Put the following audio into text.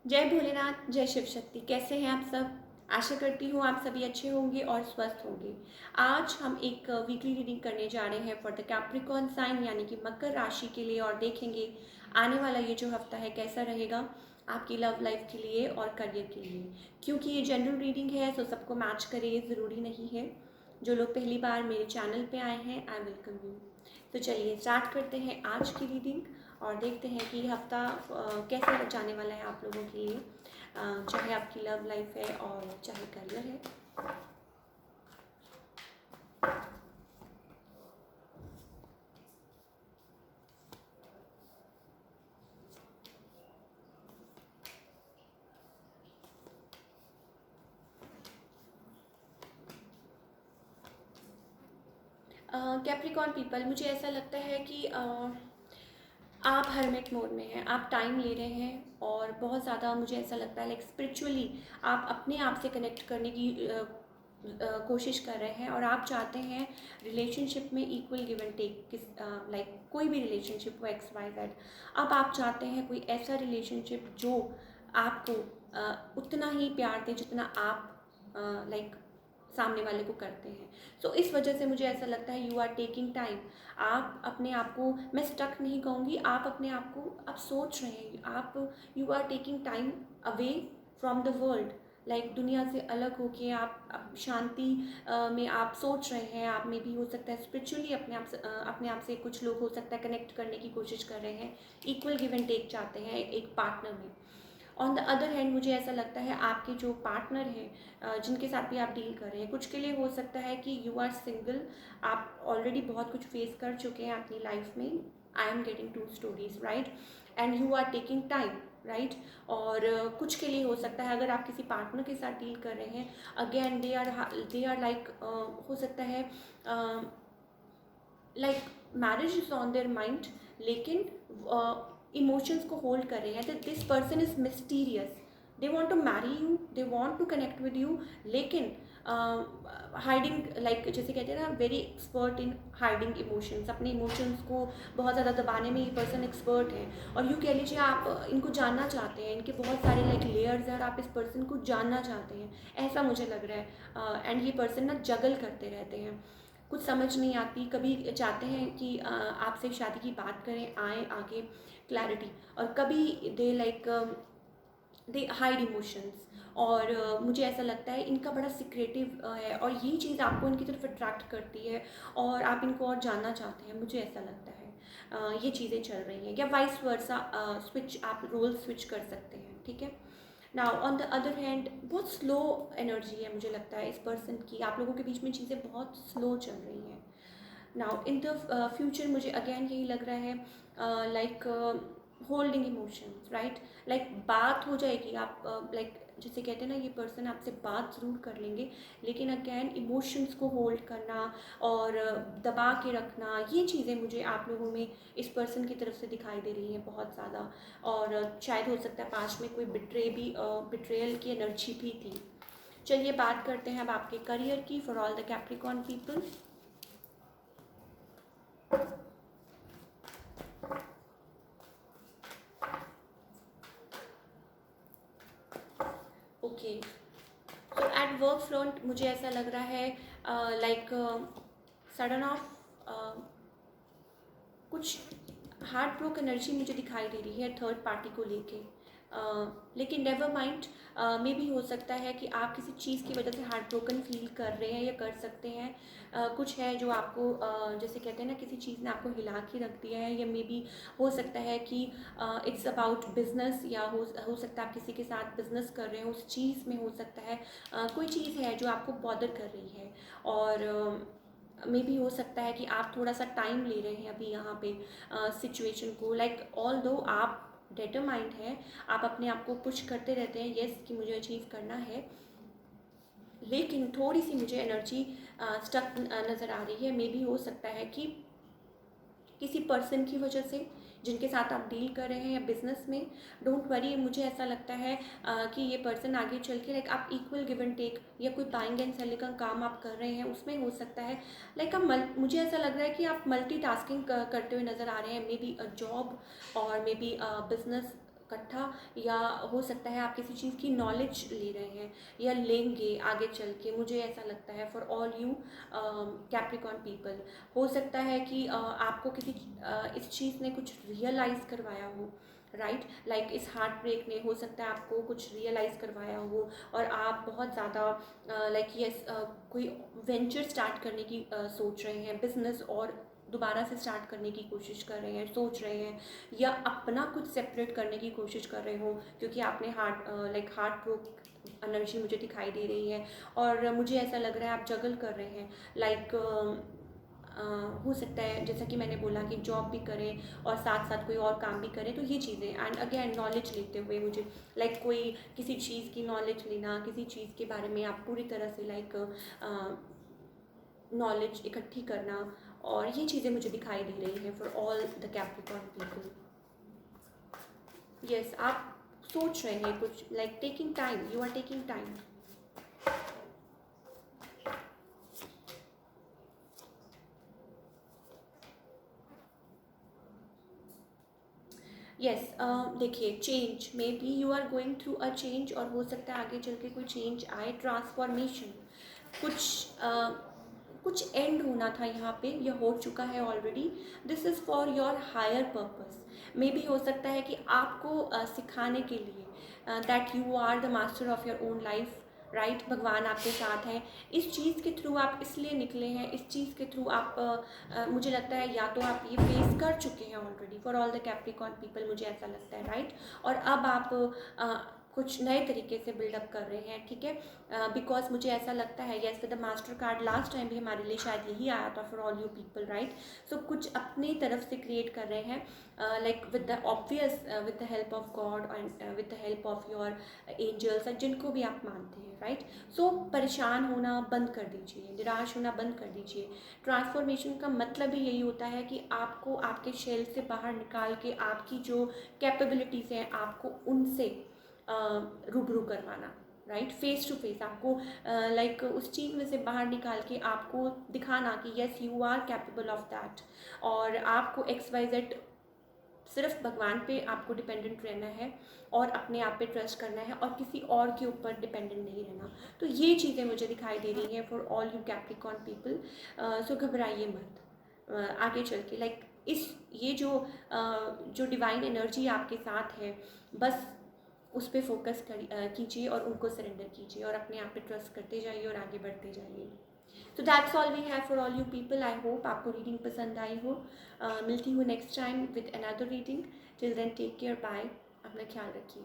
जय भोलेनाथ, जय शिव शक्ति। कैसे हैं आप सब? आशा करती हूँ आप सभी अच्छे होंगे और स्वस्थ होंगे। आज हम एक वीकली रीडिंग करने जा रहे हैं फॉर द कैप्रिकॉर्न साइन यानी कि मकर राशि के लिए, और देखेंगे आने वाला ये जो हफ्ता है कैसा रहेगा आपकी लव लाइफ के लिए और करियर के लिए। क्योंकि ये जनरल रीडिंग है तो सबको मैच करे ये ज़रूरी नहीं है। जो लोग पहली बार मेरे चैनल पे आए हैं, आई वेलकम यू। तो चलिए स्टार्ट करते हैं आज की रीडिंग और देखते हैं कि ये हफ्ता कैसा जाने वाला है आप लोगों के लिए, चाहे आपकी लव लाइफ है और चाहे करियर है। कैप्रिकॉर्न पीपल, मुझे ऐसा लगता है कि आप हरमेट मोड में हैं, आप टाइम ले रहे हैं और बहुत ज़्यादा मुझे ऐसा लगता है लाइक स्पिरिचुअली आप अपने आप से कनेक्ट करने की कोशिश कर रहे हैं और आप चाहते हैं रिलेशनशिप में इक्वल गिव एंड टेक, किस लाइक कोई भी रिलेशनशिप हो XYZ। अब आप चाहते हैं कोई ऐसा रिलेशनशिप जो आपको उतना ही प्यार दे जितना आप लाइक सामने वाले को करते हैं। सो इस वजह से मुझे ऐसा लगता है यू आर टेकिंग टाइम। आप अपने आप को, मैं स्टक नहीं कहूँगी, आप अपने आप को आप सोच रहे हैं, आप you are taking time away from the world, like दुनिया से अलग होके आप शांति में आप सोच रहे हैं। आप में भी हो सकता है स्पिरिचुअली अपने आप से कुछ लोग हो सकता है कनेक्ट करने की कोशिश कर रहे हैं, इक्वल गिव एंड टेक चाहते हैं एक पार्टनर में। ऑन द अदर हैंड मुझे ऐसा लगता है आपके जो पार्टनर हैं, जिनके साथ भी आप डील कर रहे हैं, कुछ के लिए हो सकता है कि यू आर सिंगल, आप ऑलरेडी बहुत कुछ फेस कर चुके हैं अपनी लाइफ में। I am getting to stories right, and you are taking time right. और कुछ के लिए हो सकता है अगर आप किसी पार्टनर के साथ डील कर रहे हैं, अगेन दे आर लाइक, हो सकता है like marriage is on their mind, लेकिन इमोशंस को होल्ड कर रहे हैं। That this person is mysterious, they want to marry you, they want to connect with you, लेकिन हाइडिंग, लाइक जैसे कहते हैं ना, very expert in hiding emotions. अपने इमोशंस को बहुत ज़्यादा दबाने में ये पर्सन एक्सपर्ट है। और यूँ कह लीजिए आप इनको जानना चाहते हैं, इनके बहुत सारे लाइक लेयर्स हैं और आप इस पर्सन को जानना चाहते हैं, ऐसा मुझे लग रहा है। एंड ये पर्सन ना जगल करते रहते हैं, कुछ समझ नहीं आती, कभी चाहते हैं कि आपसे शादी की बात करें, आए आगे क्लैरिटी, और कभी they like they hide emotions. और मुझे ऐसा लगता है इनका बड़ा सिक्रेटिव है और ये चीज़ आपको इनकी तरफ अट्रैक्ट करती है और आप इनको और जानना चाहते हैं, मुझे ऐसा लगता है। ये चीज़ें चल रही हैं, या वाइस वर्सा, स्विच, आप रोल स्विच कर सकते हैं, ठीक है। Now on the other hand बहुत स्लो एनर्जी है मुझे लगता है इस पर्सन की, आप लोगों के बीच में चीज़ें बहुत स्लो चल रही हैं। नाउ इन द फ्यूचर मुझे अगेन यही लग रहा है like holding emotions right, like बात हो जाएगी, आप लाइक जैसे कहते हैं ना, ये पर्सन आपसे बात ज़रूर कर लेंगे, लेकिन अगेन इमोशंस को होल्ड करना और दबा के रखना, ये चीज़ें मुझे आप लोगों में इस पर्सन की तरफ से दिखाई दे रही हैं बहुत ज़्यादा। और शायद हो सकता है पास्ट में कोई बिट्रेयल की एनर्जी भी थी। चलिए बात करते हैं अब आपके करियर की for all the Capricorn people. Okay, तो एट वर्क फ्रंट मुझे ऐसा लग रहा है लाइक सडन ऑफ कुछ हार्ट ब्रोक एनर्जी मुझे दिखाई दे रही है थर्ड पार्टी को लेके। लेकिन नेवर माइंड, मे भी हो सकता है कि आप किसी चीज़ की वजह से हार्ट ब्रोकन फील कर रहे हैं या कर सकते हैं। कुछ है जो आपको जैसे कहते हैं ना, किसी चीज़ ने आपको हिला के रख दिया है, या मे बी हो सकता है कि इट्स अबाउट बिजनेस, या हो सकता है आप किसी के साथ बिजनेस कर रहे हो, उस चीज़ में हो सकता है कोई चीज़ है जो आपको बॉदर कर रही है। और मे भी हो सकता है कि आप थोड़ा सा टाइम ले रहे हैं अभी यहाँ पे सिचुएशन को, लाइक ऑल दो आप डिटरमाइंड है, आप अपने आप को पुश करते रहते हैं यस कि मुझे अचीव करना है, लेकिन थोड़ी सी मुझे एनर्जी स्टक नज़र आ रही है। मे भी हो सकता है कि किसी पर्सन की वजह से जिनके साथ आप डील कर रहे हैं या बिजनेस में, डोंट वरी, मुझे ऐसा लगता है कि ये पर्सन आगे चल के लाइक आप इक्वल गिव एंड टेक या कोई बाइंग एंड सेलिंग का काम आप कर रहे हैं, उसमें हो सकता है लाइक आप मुझे ऐसा लग रहा है कि आप मल्टीटास्किंग करते हुए नज़र आ रहे हैं, मे बी अ जॉब और मे बी बिजनेस इकट्ठा, या हो सकता है आप किसी चीज़ की नॉलेज ले रहे हैं या लेंगे आगे चल के, मुझे ऐसा लगता है for all you Capricorn people. हो सकता है कि आपको किसी इस चीज़ ने कुछ रियलाइज़ करवाया हो, राइट, लाइक इस हार्ट ब्रेक ने हो सकता है आपको कुछ रियलाइज़ करवाया हो, और आप बहुत ज़्यादा लाइक यस कोई वेंचर स्टार्ट करने की सोच रहे हैं, बिजनेस और दोबारा से स्टार्ट करने की कोशिश कर रहे हैं, सोच रहे हैं, या अपना कुछ सेपरेट करने की कोशिश कर रहे हो, क्योंकि आपने हार्ट ब्रोक एनर्जी मुझे दिखाई दे रही है, और मुझे ऐसा लग रहा है आप जगल कर रहे हैं, लाइक हो सकता है जैसा कि मैंने बोला कि जॉब भी करें और साथ साथ कोई और काम भी करें, तो ये चीज़ें, एंड अगेन नॉलेज लेते हुए मुझे लाइक कोई किसी चीज़ की नॉलेज लेना, किसी चीज़ के बारे में आप पूरी तरह से लाइक नॉलेज इकट्ठी करना, और ये चीज़ें मुझे दिखाई दे रही हैं for all the Capricorn people. Yes, आप सोच रहे हैं कुछ, like taking time, you are taking time. Yes, देखिए change, maybe you are going through a change, और हो सकता है आगे चल के कोई चेंज आए, ट्रांसफॉर्मेशन, कुछ कुछ एंड होना था यहाँ पे, यह हो चुका है already. This is for your higher purpose. Maybe हो सकता है कि आपको सिखाने के लिए that you are the master of your own life, right, भगवान आपके साथ हैं, इस चीज़ के थ्रू आप इसलिए निकले हैं, इस चीज़ के थ्रू आप मुझे लगता है या तो आप ये फेस कर चुके हैं already for all the Capricorn people, मुझे ऐसा लगता है, राइट, और अब आप कुछ नए तरीके से बिल्डअप कर रहे हैं, ठीक है, बिकॉज मुझे ऐसा लगता है yes with the master card last time भी हमारे लिए शायद यही आया था for all you people, right, so कुछ अपनी तरफ से क्रिएट कर रहे हैं, like with the obvious with the help of God and with the help of your angels, जिनको भी आप मानते हैं, राइट, सो परेशान होना बंद कर दीजिए, निराश होना बंद कर दीजिए। ट्रांसफॉर्मेशन का मतलब ही यही होता है कि आपको आपके शेल से बाहर निकाल के आपकी जो कैपेबिलिटीज़ हैं आपको उनसे रूबरू करवाना, राइट, फेस टू फेस आपको लाइक उस चीज़ में से बाहर निकाल के आपको दिखाना कि yes you are capable of that, और आपको XYZ सिर्फ भगवान पे आपको डिपेंडेंट रहना है, और अपने आप पे ट्रस्ट करना है, और किसी और के ऊपर डिपेंडेंट नहीं रहना। तो ये चीज़ें मुझे दिखाई दे रही हैं for all you Capricorn people. So घबराइए मत आगे चल के, लाइक इस ये जो डिवाइन एनर्जी आपके साथ है, बस उस पर फोकस कीजिए और उनको सरेंडर कीजिए, और अपने आप पे ट्रस्ट करते जाइए और आगे बढ़ते जाइए। तो that's all we have for all you people. I hope आपको रीडिंग पसंद आई हो। मिलती हूँ next time with another reading. Till then take care, bye, अपना ख्याल रखिए।